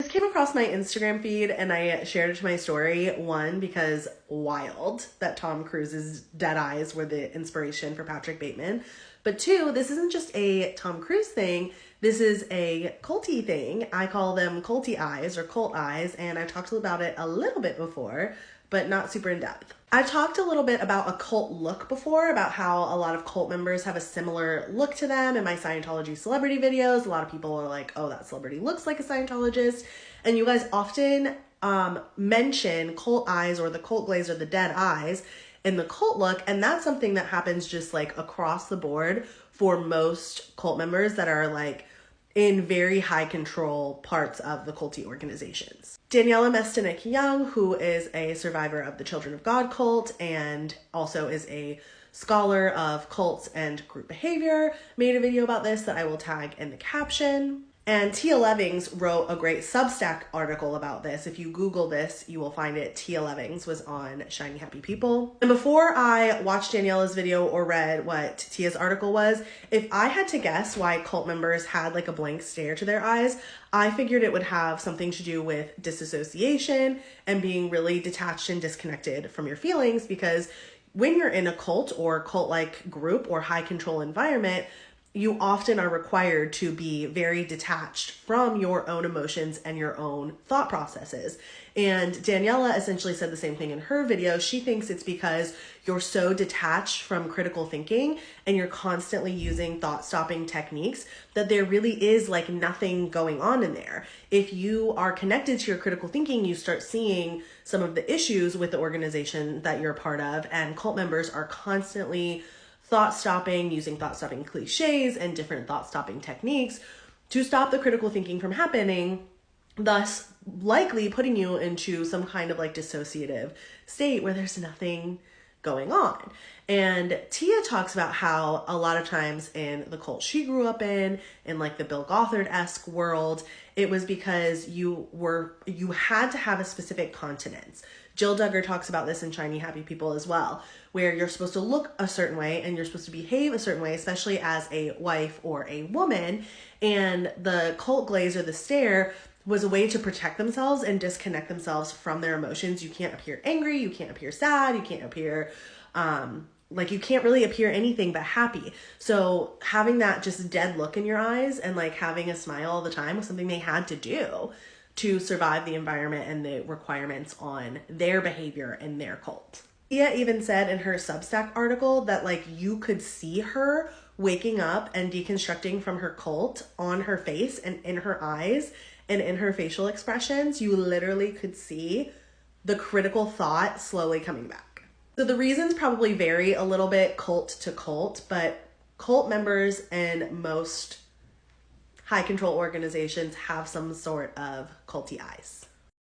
This came across my Instagram feed and I shared it to my story. One, because wild that Tom Cruise's dead eyes were the inspiration for Patrick Bateman. But two, this isn't just a Tom Cruise thing. This is a culty thing. I call them culty eyes or cult eyes, and I've talked about it a little bit before, but not super in depth. I talked a little bit about a cult look before, about how a lot of cult members have a similar look to them in my Scientology celebrity videos. A lot of people are like, oh, that celebrity looks like a Scientologist. And you guys often mention cult eyes or the cult glaze or the dead eyes in the cult look. And that's something that happens just like across the board for most cult members that are like in very high control parts of the culty organizations. Daniela Mestenik Young, who is a survivor of the Children of God cult and also is a scholar of cults and group behavior, made a video about this that I will tag in the caption. And Tia Levings wrote a great Substack article about this. If you Google this, you will find it. Tia Levings was on Shiny Happy People. And before I watched Daniela's video or read what Tia's article was, if I had to guess why cult members had like a blank stare to their eyes, I figured it would have something to do with disassociation and being really detached and disconnected from your feelings, because when you're in a cult or cult-like group or high control environment, you often are required to be very detached from your own emotions and your own thought processes. And Daniela essentially said the same thing in her video. She thinks it's because you're so detached from critical thinking and you're constantly using thought-stopping techniques that there really is like nothing going on in there. If you are connected to your critical thinking, you start seeing some of the issues with the organization that you're a part of, and cult members are constantly thought-stopping, using thought-stopping cliches and different thought-stopping techniques to stop the critical thinking from happening, thus likely putting you into some kind of like dissociative state where there's nothing going on. And Tia talks about how a lot of times in the cult she grew up in like the Bill Gothard-esque world, it was because you had to have a specific continence. Jill Duggar talks about this in Shiny Happy People as well, where you're supposed to look a certain way and you're supposed to behave a certain way, especially as a wife or a woman. And the cult glaze or the stare was a way to protect themselves and disconnect themselves from their emotions. You can't appear angry, you can't appear sad, you can't appear you can't really appear anything but happy. So having that just dead look in your eyes and like having a smile all the time was something they had to do to survive the environment and the requirements on their behavior in their cult. Tia even said in her Substack article that like you could see her waking up and deconstructing from her cult on her face and in her eyes and in her facial expressions. You literally could see the critical thought slowly coming back. So the reasons probably vary a little bit cult to cult, but cult members in most high control organizations have some sort of culty eyes.